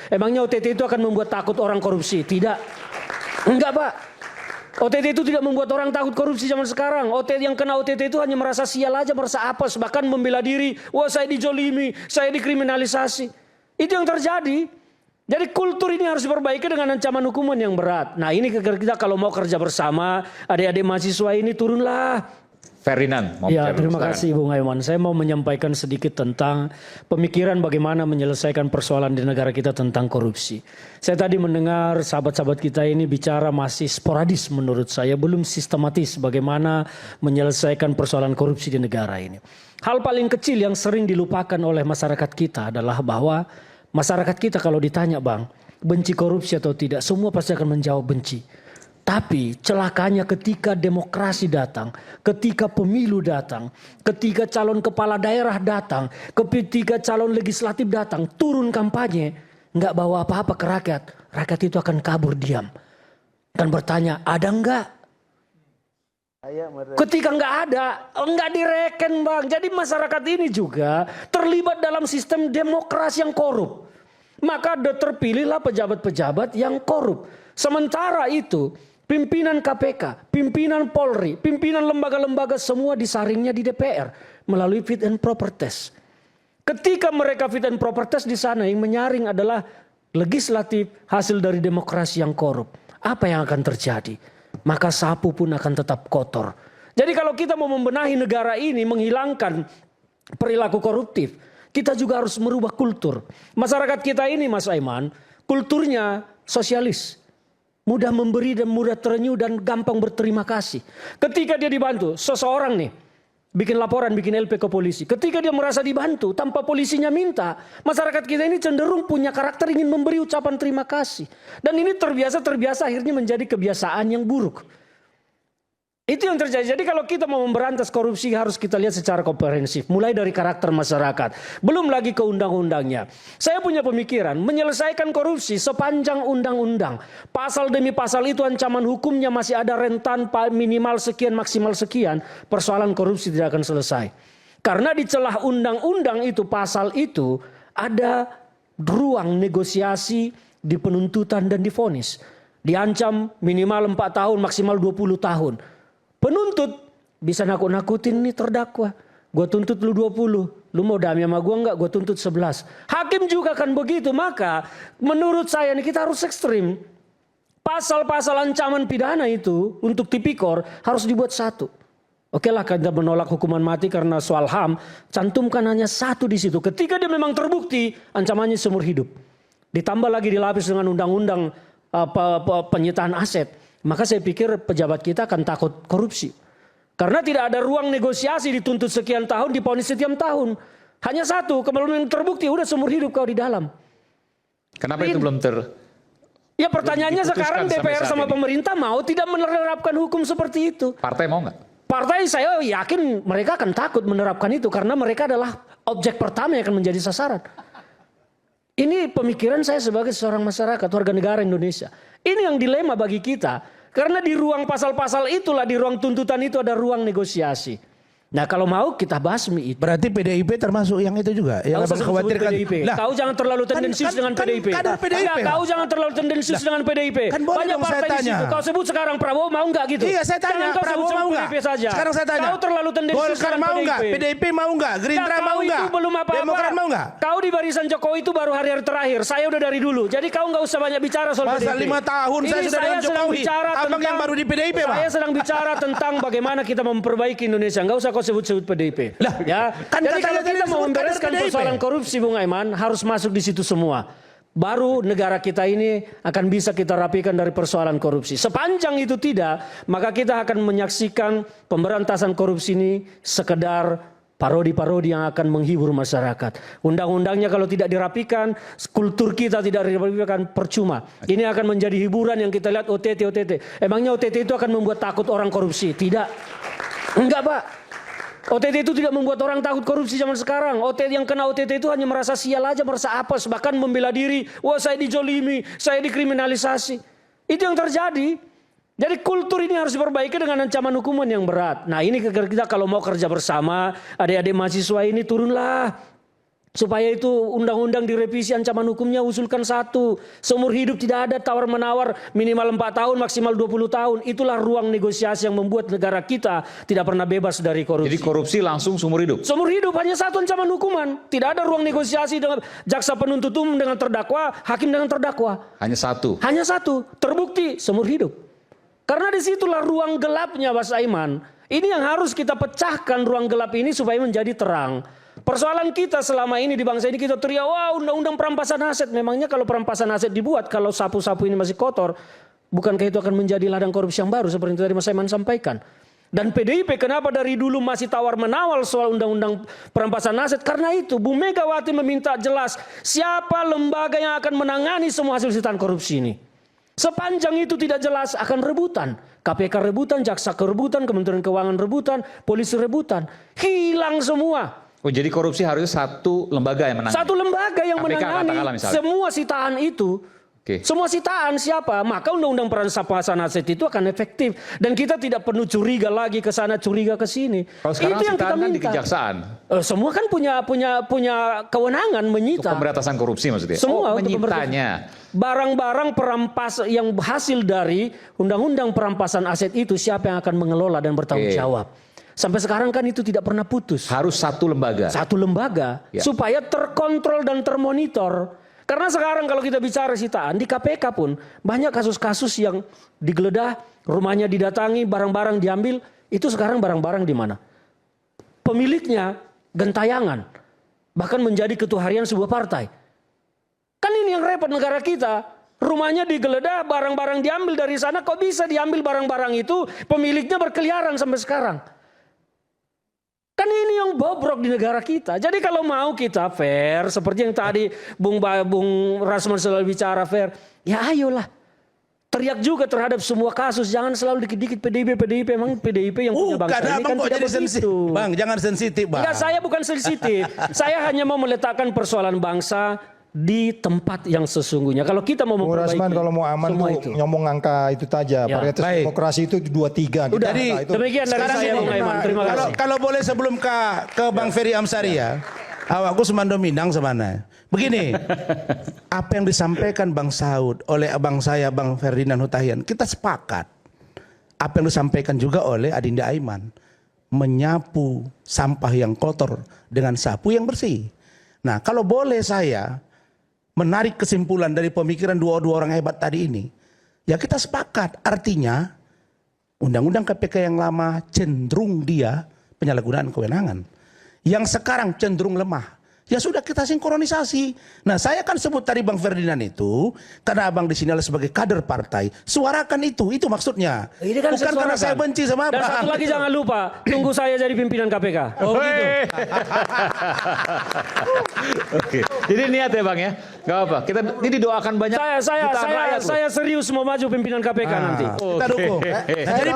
Emangnya OTT itu akan membuat takut orang korupsi? Tidak. Enggak, Pak. OTT itu tidak membuat orang takut korupsi zaman sekarang. Yang kena OTT itu hanya merasa sial aja, merasa apes, bahkan membela diri. Wah, saya dijolimi, saya dikriminalisasi. Itu yang terjadi. Jadi kultur ini harus diperbaiki dengan ancaman hukuman yang berat. Nah, ini kita kalau mau kerja bersama, adik-adik mahasiswa ini turunlah. Ferdinand. Ya, terima kasih Bung Aiman. Saya mau menyampaikan sedikit tentang pemikiran bagaimana menyelesaikan persoalan di negara kita tentang korupsi. Saya tadi mendengar sahabat-sahabat kita ini bicara masih sporadis menurut saya, belum sistematis bagaimana menyelesaikan persoalan korupsi di negara ini. Hal paling kecil yang sering dilupakan oleh masyarakat kita adalah bahwa masyarakat kita kalau ditanya, Bang, benci korupsi atau tidak, semua pasti akan menjawab benci. Tapi celakanya ketika demokrasi datang, ketika pemilu datang, ketika calon kepala daerah datang, ketika calon legislatif datang, turun kampanye, nggak bawa apa-apa ke rakyat. Rakyat itu akan kabur diam. Dan bertanya, ada nggak? Ketika nggak ada, nggak direken, Bang. Jadi masyarakat ini juga terlibat dalam sistem demokrasi yang korup. Maka terpilihlah pejabat-pejabat yang korup. Sementara itu, pimpinan KPK, pimpinan Polri, pimpinan lembaga-lembaga semua disaringnya di DPR melalui fit and proper test. Ketika mereka fit and proper test di sana, yang menyaring adalah legislatif hasil dari demokrasi yang korup. Apa yang akan terjadi? Maka sapu pun akan tetap kotor. Jadi kalau kita mau membenahi negara ini, menghilangkan perilaku koruptif, kita juga harus merubah kultur. Masyarakat kita ini, Mas Aiman, kulturnya sosialis. Mudah memberi dan mudah terenyuh dan gampang berterima kasih. Ketika dia dibantu, seseorang nih bikin laporan, bikin LP ke polisi. Ketika dia merasa dibantu tanpa polisinya minta, masyarakat kita ini cenderung punya karakter ingin memberi ucapan terima kasih. Dan ini terbiasa akhirnya menjadi kebiasaan yang buruk. Itu yang terjadi. Jadi kalau kita mau memberantas korupsi harus kita lihat secara komprehensif. Mulai dari karakter masyarakat. Belum lagi ke undang-undangnya. Saya punya pemikiran menyelesaikan korupsi sepanjang undang-undang. Pasal demi pasal itu ancaman hukumnya masih ada rentan minimal sekian maksimal sekian. Persoalan korupsi tidak akan selesai. Karena di celah undang-undang itu pasal itu ada ruang negosiasi di penuntutan dan divonis. Diancam minimal 4 tahun maksimal 20 tahun. Penuntut bisa nakut-nakutin nih terdakwa. Gue tuntut lu 20. Lu mau damai sama gue enggak? Gue tuntut 11. Hakim juga kan begitu. Maka menurut saya nih kita harus ekstrim. Pasal-pasal ancaman pidana itu untuk tipikor harus dibuat satu. Oke lah kita menolak hukuman mati karena soal HAM. Cantumkan hanya satu di situ. Ketika dia memang terbukti ancamannya seumur hidup. Ditambah lagi dilapis dengan undang-undang penyitaan aset. Maka saya pikir pejabat kita akan takut korupsi. Karena tidak ada ruang negosiasi dituntut sekian tahun, diponis sekian tahun. Hanya satu, kemudian terbukti udah seumur hidup kau di dalam. Kenapa itu belum Ya pertanyaannya sekarang DPR sama pemerintah mau tidak menerapkan hukum seperti itu. Partai mau nggak? Partai saya yakin mereka akan takut menerapkan itu. Karena mereka adalah objek pertama yang akan menjadi sasaran. Ini pemikiran saya sebagai seorang masyarakat, warga negara Indonesia. Ini yang dilema bagi kita. Karena di ruang pasal-pasal itulah, di ruang tuntutan itu ada ruang negosiasi. Nah kalau mau kita basmi itu. Berarti PDIP termasuk yang itu juga? Yang abang khawatirkan. Kau jangan terlalu tendensius dengan PDIP. Kau jangan terlalu tendensius dengan PDIP. Kan boleh dong saya tanya. Kau sebut sekarang Prabowo mau nggak gitu? Iya saya tanya, Prabowo mau nggak? Sekarang saya tanya. Kau terlalu tendensius Golkar mau nggak? PDIP mau nggak? Gerindra mau nggak? Demokrat mau nggak? Kau di barisan Jokowi itu baru hari-hari terakhir. Saya udah dari dulu. Jadi kau nggak usah banyak bicara soal PDIP. Masa 5 tahun saya sudah dengan Jokowi. Abang yang baru di PDIP Pak. Saya sedang bicara tentang bagaimana kita memperbaiki Indonesia. Nggak usah kau sebut-sebut PDIP. Lah, ya, kan jadi kalau kita mau membereskan persoalan korupsi, Bung Aiman, harus masuk di situ semua. Baru negara kita ini akan bisa kita rapikan dari persoalan korupsi. Sepanjang itu tidak, maka kita akan menyaksikan pemberantasan korupsi ini sekedar parodi-parodi yang akan menghibur masyarakat. Undang-undangnya kalau tidak dirapikan, kultur kita tidak dirapikan, percuma. Ini akan menjadi hiburan yang kita lihat OTT. Emangnya OTT itu akan membuat takut orang korupsi? Tidak. Enggak, Pak. OTT itu tidak membuat orang takut korupsi zaman sekarang. Yang kena OTT itu hanya merasa sial aja, merasa apes, bahkan membela diri. Wah saya dijolimi, saya dikriminalisasi. Itu yang terjadi. Jadi kultur ini harus diperbaiki dengan ancaman hukuman yang berat. Nah ini kita kalau mau kerja bersama, adik-adik mahasiswa ini turunlah. Supaya itu undang-undang direvisi, ancaman hukumnya usulkan 1. Seumur hidup tidak ada tawar-menawar, minimal 4 tahun, maksimal 20 tahun. Itulah ruang negosiasi yang membuat negara kita tidak pernah bebas dari korupsi. Jadi korupsi langsung seumur hidup? Seumur hidup, hanya 1 ancaman hukuman. Tidak ada ruang negosiasi dengan jaksa penuntut umum dengan terdakwa, hakim dengan terdakwa. Hanya 1? Hanya 1, terbukti seumur hidup. Karena disitulah ruang gelapnya, Mas Aiman. Ini yang harus kita pecahkan, ruang gelap ini supaya menjadi terang. Persoalan kita selama ini di bangsa ini, kita teriak, wah undang-undang perampasan aset. Memangnya kalau perampasan aset dibuat, kalau sapu-sapu ini masih kotor, bukankah itu akan menjadi ladang korupsi yang baru seperti tadi Mas Aiman sampaikan. Dan PDIP kenapa dari dulu masih tawar-menawar soal undang-undang perampasan aset? Karena itu Bu Megawati meminta jelas siapa lembaga yang akan menangani semua hasil sitaan korupsi ini. Sepanjang itu tidak jelas, akan rebutan. KPK rebutan, jaksa rebutan, Kementerian Keuangan rebutan, polisi rebutan. Hilang semua. Oh, jadi korupsi harusnya 1 lembaga yang menangani? 1 lembaga yang KPK menangani semua sitaan itu. Semua sitaan siapa? Maka undang-undang perampasan aset itu akan efektif. Dan kita tidak perlu curiga lagi ke sana, curiga ke sini. Kalau sekarang itu yang kita minta. Kan di kejaksaan. Semua kan punya kewenangan menyita. Untuk pemberantasan korupsi maksudnya? Semua menyitanya. Barang-barang perampas yang hasil dari undang-undang perampasan aset itu siapa yang akan mengelola dan bertanggung jawab. Sampai sekarang kan itu tidak pernah putus. Harus 1 lembaga. 1 lembaga supaya terkontrol dan termonitor. Karena sekarang kalau kita bicara sitaan di KPK pun banyak kasus-kasus yang digeledah, rumahnya didatangi, barang-barang diambil. Itu sekarang barang-barang di mana? Pemiliknya gentayangan, bahkan menjadi ketua harian sebuah partai. Kan ini yang repot negara kita. Rumahnya digeledah, barang-barang diambil dari sana. Kok bisa diambil barang-barang itu? Pemiliknya berkeliaran sampai sekarang. Kan ini yang bobrok di negara kita. Jadi kalau mau kita fair, seperti yang tadi Bung Rasman selalu bicara fair, ya ayolah. Teriak juga terhadap semua kasus, jangan selalu dikit-dikit PDIP, emang PDIP yang punya bangsa ini kan tidak begitu. Bang, jangan sensitif, Bang. Enggak, saya bukan sensitif. Saya hanya mau meletakkan persoalan bangsa di tempat yang sesungguhnya. Kalau kita mau memperbaiki, Rasman, kalau mau aman tuh ngomong angka itu saja. Paritas demokrasi itu 23. Udah, jadi demikian dari saya, Bung Aiman. Terima kasih. Kalau boleh sebelum ke Bang Ferry Amsari ya, aku semando minang semana. Begini, apa yang disampaikan Bang Saud oleh abang saya, Bang Ferdinand Hutahian, kita sepakat. Apa yang disampaikan juga oleh Adinda Aiman, menyapu sampah yang kotor dengan sapu yang bersih. Nah, kalau boleh saya menarik kesimpulan dari pemikiran dua orang hebat tadi ini, ya kita sepakat. Artinya undang-undang KPK yang lama cenderung dia penyalahgunaan kewenangan. Yang sekarang cenderung lemah. Ya sudah, kita sinkronisasi. Nah, saya kan sebut tadi Bang Ferdinand itu karena abang di sini adalah sebagai kader partai. Suarakan itu maksudnya. Ini kan bukan karena saya benci sama abang. Dan satu lagi jangan lupa, tunggu saya jadi pimpinan KPK. Oh gitu. Oke. Jadi niat ya Bang ya. Gak apa. Kita ini didoakan banyak. Saya serius mau maju pimpinan KPK nanti. Kita dukung. Jadi